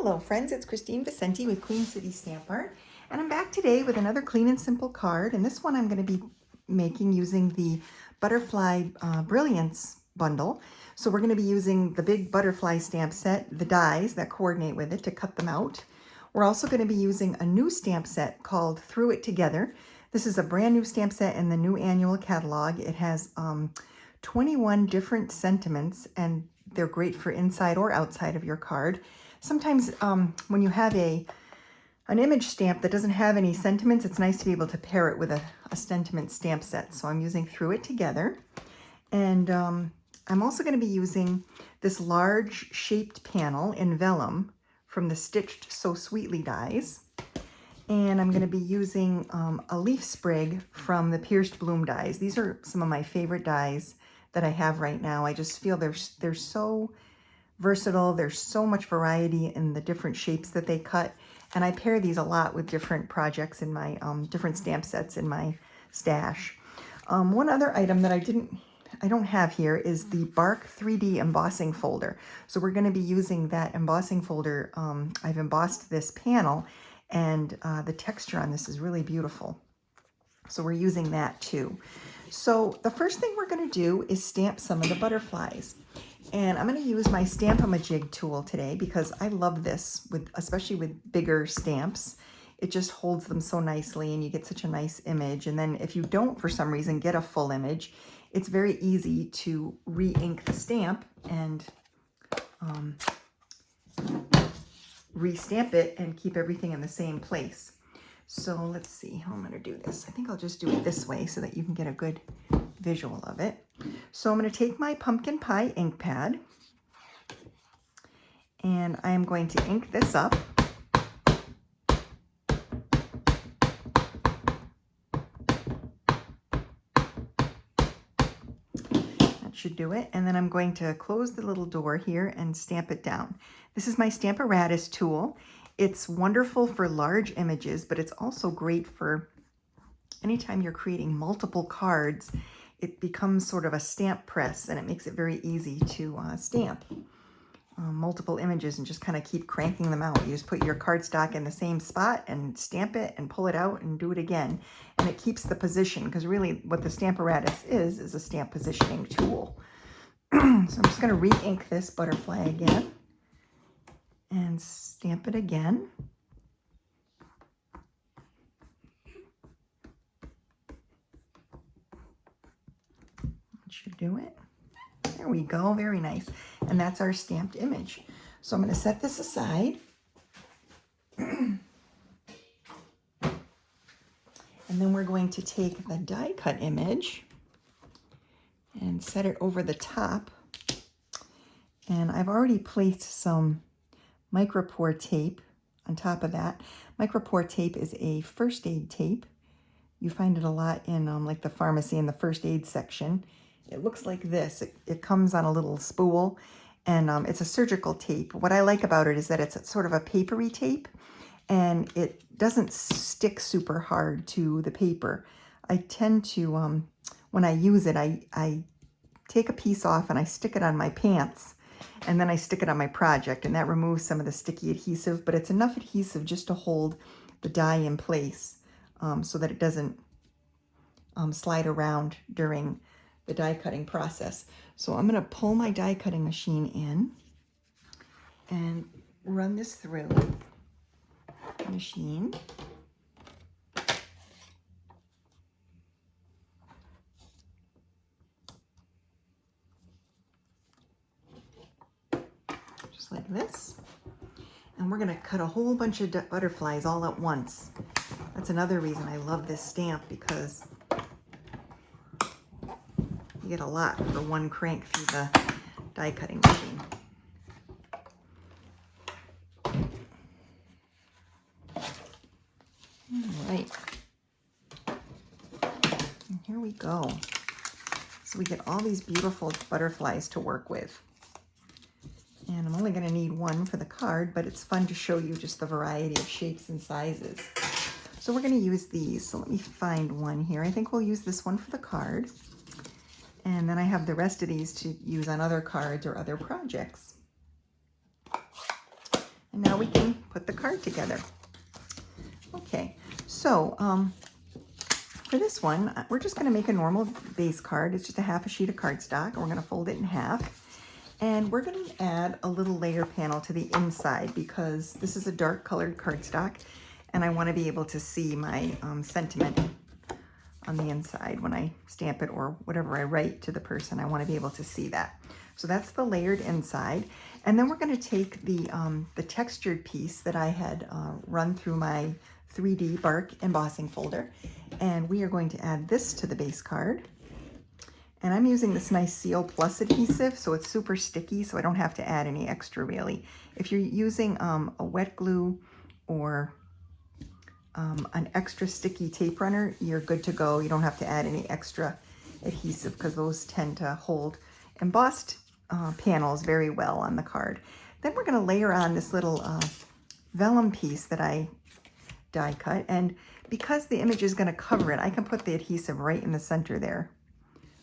Hello friends, it's Kristine Vicenti with Queen City Stamp Art, and I'm back today with another clean and simple card, and this one I'm going to be making using the Butterfly Brilliance bundle. So we're going to be using the big butterfly stamp set, the dies that coordinate with it to cut them out. We're also going to be using a new stamp set called Through It Together. This is a brand new stamp set in the new annual catalog. It has 21 different sentiments, and they're great for inside or outside of your card. Sometimes when you have an image stamp that doesn't have any sentiments, it's nice to be able to pair it with a sentiment stamp set. So I'm using Through It Together. And I'm also going to be using this large shaped panel in vellum from the Stitched So Sweetly dies. And I'm going to be using a leaf sprig from the Pierced Bloom dies. These are some of my favorite dies that I have right now. I just feel they're so versatile. There's so much variety in the different shapes that they cut. And I pair these a lot with different projects in my different stamp sets in my stash. One other item that I don't have here is the Bark 3D embossing folder. So we're going to be using that embossing folder. I've embossed this panel, and the texture on this is really beautiful. So we're using that too. So the first thing we're going to do is stamp some of the butterflies. And I'm going to use my Stamp-A-Ma-Jig tool today because I love this, especially with bigger stamps. It just holds them so nicely and you get such a nice image. And then if you don't, for some reason, get a full image, it's very easy to re-ink the stamp and re-stamp it and keep everything in the same place. So let's see how I'm going to do this. I think I'll just do it this way so that you can get a good visual of it. So I'm going to take my pumpkin pie ink pad and I'm going to ink this up. That should do it. And then I'm going to close the little door here and stamp it down. This is my Stamp-A-Ratus tool. It's wonderful for large images, but it's also great for anytime you're creating multiple cards. It becomes sort of a stamp press, and it makes it very easy to stamp multiple images and just kind of keep cranking them out. You just put your cardstock in the same spot and stamp it and pull it out and do it again. And it keeps the position, because really what the Stamp-A-Ratus is a stamp positioning tool. So I'm just going to re-ink this butterfly again and stamp it again. Should do it. There we go. Very nice. And that's our stamped image. So I'm going to set this aside. And then we're going to take the die cut image and set it over the top. And I've already placed some micropore tape on top of that. Micropore tape is a first aid tape. You find it a lot in like the pharmacy in the first aid section. It looks like this. It comes on a little spool, and it's a surgical tape. What I like about it is that it's sort of a papery tape, and it doesn't stick super hard to the paper. I tend to, when I use it, I take a piece off and I stick it on my pants, and then I stick it on my project, and that removes some of the sticky adhesive, but it's enough adhesive just to hold the die in place so that it doesn't slide around during the die cutting process. So I'm going to pull my die cutting machine in and run this through the machine. Just like this. And we're going to cut a whole bunch of butterflies all at once. That's another reason I love this stamp, because you get a lot for one crank through the die cutting machine. All right. And here we go. So we get all these beautiful butterflies to work with. And I'm only going to need one for the card, but it's fun to show you just the variety of shapes and sizes. So we're going to use these. So let me find one here. I think we'll use this one for the card. And then I have the rest of these to use on other cards or other projects. And now we can put the card together. Okay, so for this one, we're just going to make a normal base card. It's just a half a sheet of cardstock, and we're going to fold it in half. And we're going to add a little layer panel to the inside because this is a dark colored cardstock, and I want to be able to see my sentiment on the inside when I stamp it or whatever I write to the person. I want to be able to see that. So that's the layered inside. And then we're going to take the textured piece that I had run through my 3D bark embossing folder, and we are going to add this to the base card. And I'm using this nice Seal Plus adhesive, so it's super sticky, so I don't have to add any extra really. If you're using a wet glue or an extra sticky tape runner, you're good to go. You don't have to add any extra adhesive because those tend to hold embossed panels very well on the card. Then we're going to layer on this little vellum piece that I die cut, and because the image is going to cover it, I can put the adhesive right in the center there.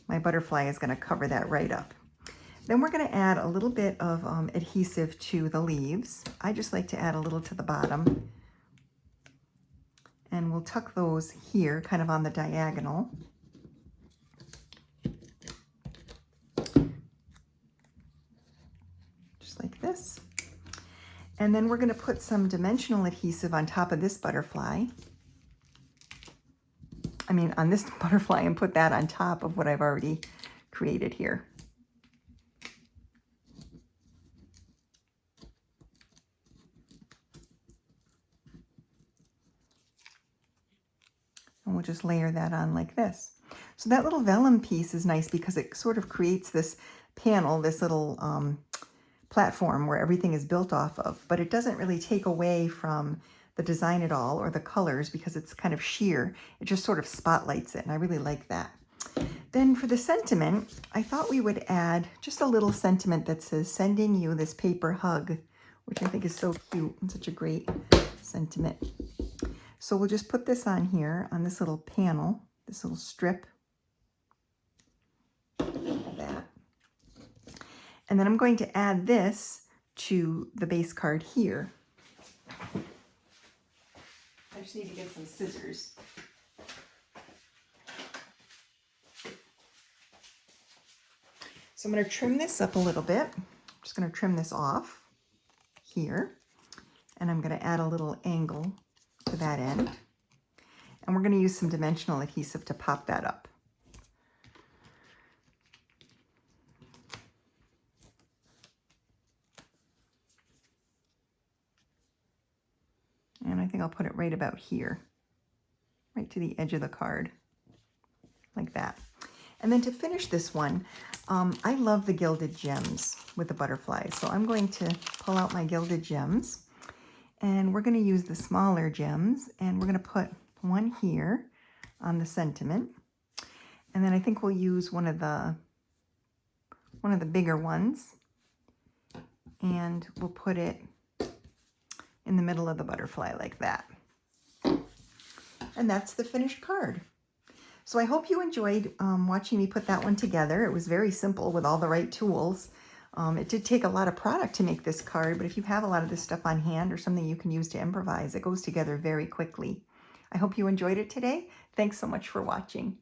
My butterfly is going to cover that right up. Then we're going to add a little bit of adhesive to the leaves. I just like to add a little to the bottom. And we'll tuck those here, kind of on the diagonal. Just like this. And then we're going to put some dimensional adhesive on top of this butterfly. On this butterfly, and put that on top of what I've already created here. And we'll just layer that on like this. So that little vellum piece is nice because it sort of creates this panel, this little platform where everything is built off of, but it doesn't really take away from the design at all or the colors because it's kind of sheer. It just sort of spotlights it, and I really like that. Then for the sentiment, I thought we would add just a little sentiment that says, "Sending you this paper hug," which I think is so cute and such a great sentiment. So we'll just put this on here on this little panel, this little strip. Like that. And then I'm going to add this to the base card here. I just need to get some scissors. So I'm going to trim this up a little bit. I'm just going to trim this off here. And I'm going to add a little angle to that end. And we're going to use some dimensional adhesive to pop that up. And I think I'll put it right about here, right to the edge of the card, like that. And then to finish this one, I love the gilded gems with the butterflies. So I'm going to pull out my gilded gems, and we're going to use the smaller gems, and we're going to put one here on the sentiment. And then I think we'll use one of the bigger ones, and we'll put it in the middle of the butterfly like that. And that's the finished card. So I hope you enjoyed watching me put that one together. It was very simple with all the right tools. It did take a lot of product to make this card, but if you have a lot of this stuff on hand or something you can use to improvise, it goes together very quickly. I hope you enjoyed it today. Thanks so much for watching.